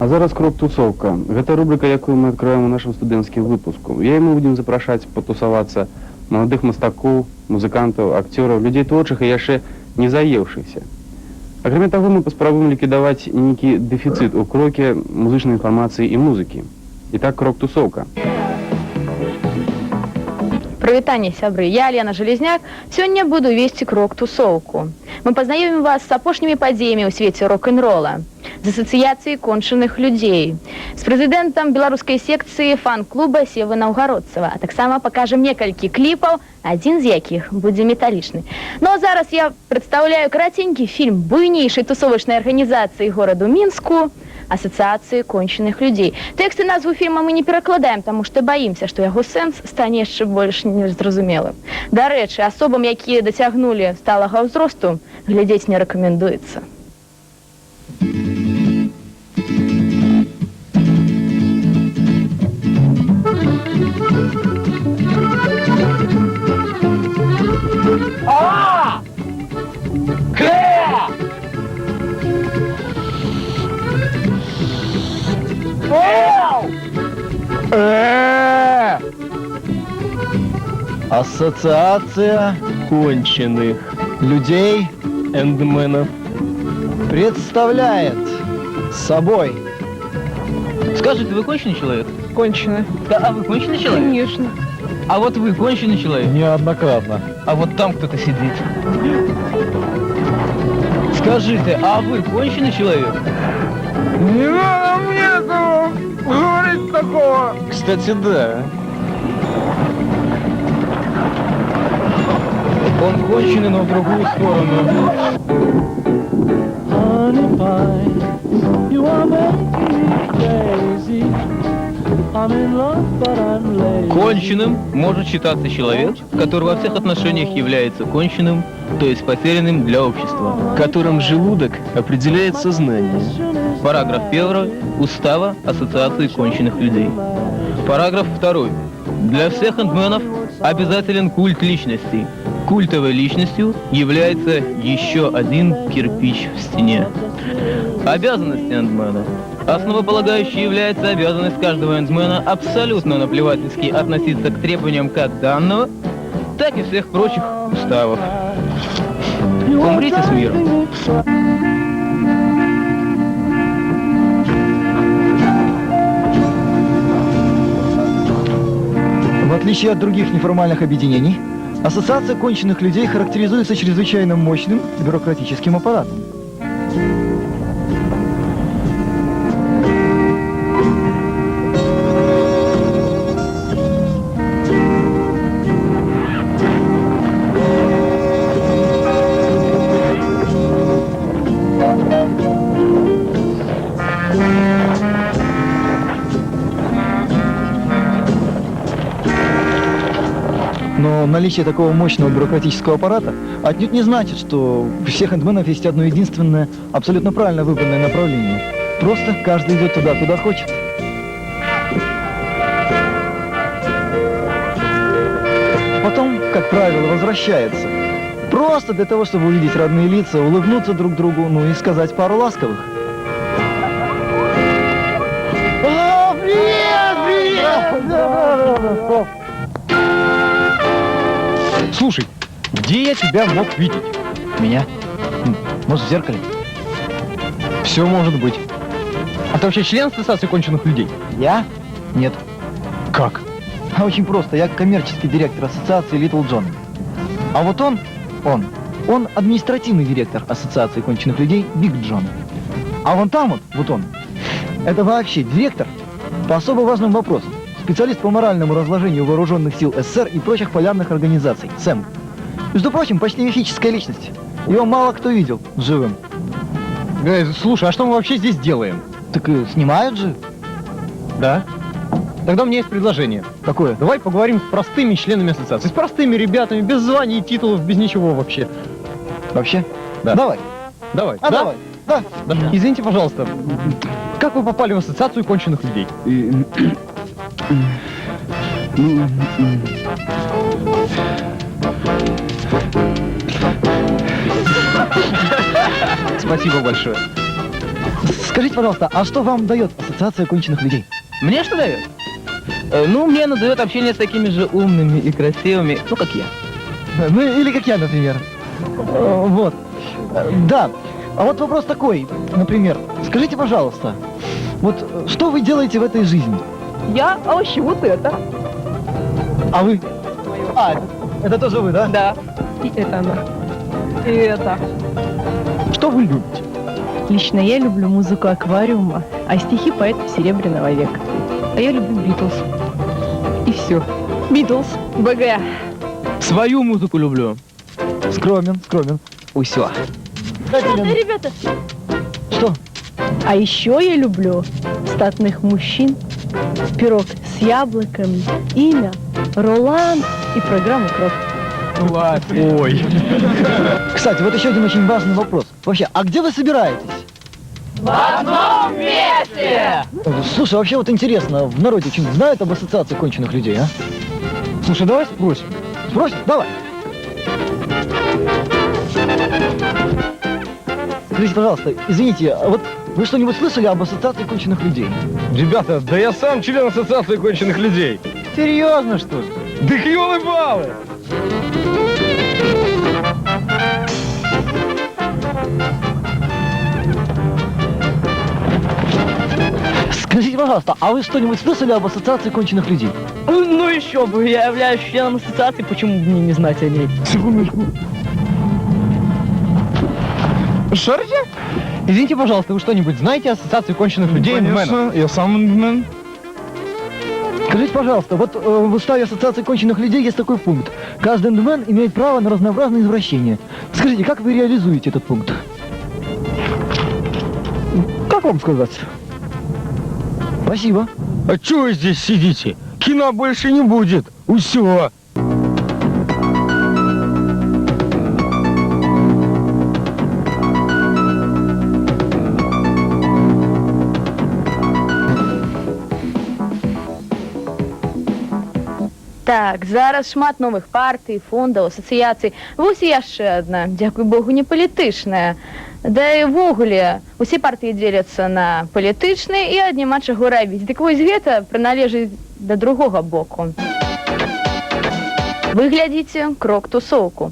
А зараз крок-тусовка. Гэта рубрика, якую мы открываем у нашем студэнцкім выпуску. Я ему будем запрашаць потусавацца маладых мастакоў, музыкантаў, акцёраў, людзей творчых і яшчэ не заеўшыхся. Акрамя таго, мы паспрабуем ліквідаваць нейкі дэфіцыт у кроке музычнай інфармацыі і музыкі. Итак, крок-тусовка. Привитание, сябры. Я, Лена Железняк, сегодня буду вести крок-тусовку. Мы познакомим вас с апошнімі падзеямі ў свеце рок-н-рола, з асацыяцыяй кончаных людзей, з прэзідэнтам беларускай секцыі фан-клуба Севы Наўгародцева, а таксама пакажам некалькі кліпаў, адзін з якіх будзе металічны. Ну а зараз я прадстаўляю караценькі фільм буйнейшай тусовачнай арганізацыі гораду Мінску «Ассоциации конченых людей». Тексты назву фильма мы не перакладаем, потому что боимся, что яго сэнс стане яшчэ больш незразумелым. Дарэчы, асобам, якія дацягнулі сталага ўзросту, глядзець не рэкамендуецца. Ассоциация конченых людей эндменов представляет собой. Скажите, вы конченый человек? Конченый. Да, а вы конченый человек? Конечно. А вот вы конченый человек? Неоднократно. А вот там кто-то сидит. Скажите, а вы конченый человек? Не надо мне этого говорить такого. Кстати, да. Он конченый, но в другую сторону. Конченым может считаться человек, который во всех отношениях является конченым, то есть потерянным для общества, Которым желудок определяет сознание. Параграф 1 Устава Ассоциации конченых людей. Параграф 2. Для всех эндменов обязателен культ личности. Культовой личностью является еще один кирпич в стене. Обязанности эндмена. Основополагающей является обязанность каждого эндмена абсолютно наплевательски относиться к требованиям как данного, так и всех прочих уставов. Умрите с миром. В отличие от других неформальных объединений, Ассоциация конченых людей характеризуется чрезвычайно мощным бюрократическим аппаратом. Но наличие такого мощного бюрократического аппарата отнюдь не значит, что у всех эндменов есть одно единственное, абсолютно правильно выбранное направление. Просто каждый идет туда, куда хочет. Потом, как правило, возвращается. Просто для того, чтобы увидеть родные лица, улыбнуться друг другу, ну и сказать пару ласковых. О, привет, привет! Слушай, где я тебя мог видеть? Меня? Может, в зеркале? Все может быть. А ты вообще член Ассоциации конченых людей? Я? Нет. Как? А очень просто. Я коммерческий директор ассоциации Little John. А вот он административный директор ассоциации конченых людей Big John. А вон там вот он, это вообще директор по особо важным вопросам. Специалист по моральному разложению вооруженных сил СССР и прочих полярных организаций. Сэм. Между прочим, почти мифическая личность. Его мало кто видел живым. Слушай, а что мы вообще здесь делаем? Так и снимают же. Да? Тогда у меня есть предложение. Какое? Давай поговорим с простыми членами ассоциации, с простыми ребятами, без званий и титулов, без ничего вообще. Вообще? Да. Давай. Давай. А да? давай. Да. Да. Извините, пожалуйста, как вы попали в Ассоциацию конченых людей? Спасибо большое. Скажите, пожалуйста, а что вам дает ассоциация конченых людей? Мне что дает? Ну, мне она дает общение с такими же умными и красивыми, ну, как я. Ну, или как я, например. Вот. Да. А вот вопрос такой, например. Скажите, пожалуйста, вот что вы делаете в этой жизни? Я вообще вот это. А вы? А, это тоже вы, да? Да. И это она. И это. Что вы любите? Лично я люблю музыку аквариума, а стихи поэтов Серебряного века. А я люблю Битлз. И все. Битлз. БГ. Свою музыку люблю. Скромен, скромен. Усё. Ребята. Что? А еще я люблю статных мужчин, пирог с яблоками, имя, Ролан и программу Крок. Ой. Кстати, вот еще один очень важный вопрос. Вообще, а где вы собираетесь? Слушай, вообще вот интересно, в народе что-нибудь знают об ассоциации конченых людей, а? Слушай, давай спросим. Спросим? Давай. Скажите, пожалуйста, извините, а вот вы что-нибудь слышали об ассоциации конченых людей? Ребята, да я сам член ассоциации конченых людей. Серьезно, что ли? Да ёлы-балы! Скажите, пожалуйста, а вы что-нибудь слышали об ассоциации конченых людей? Ну еще бы, я являюсь членом ассоциации, почему бы мне не знать о ней? Секундочку. Шарите? Извините, пожалуйста, вы что-нибудь знаете о ассоциации конченых людей? Конечно, я сам эндмен. Скажите, пожалуйста, вот в уставе ассоциации конченых людей есть такой пункт. Каждый эндмен имеет право на разнообразные извращения. Скажите, как вы реализуете этот пункт? Как вам сказать? Спасибо. А чё вы здесь сидите? Кино больше не будет. Усё. Так, зараз шмат новых партый, фондаў, асацыяцый. Вось і яшчэ адна, дзякуй Богу, не палітычная. Да і ўвогуле, усе партыі дзеляцца на палітычныя і ад няма чаго рабіць. Дык вось гэта прыналежыць да другога боку. Вы глядзіце крок-тусоўку.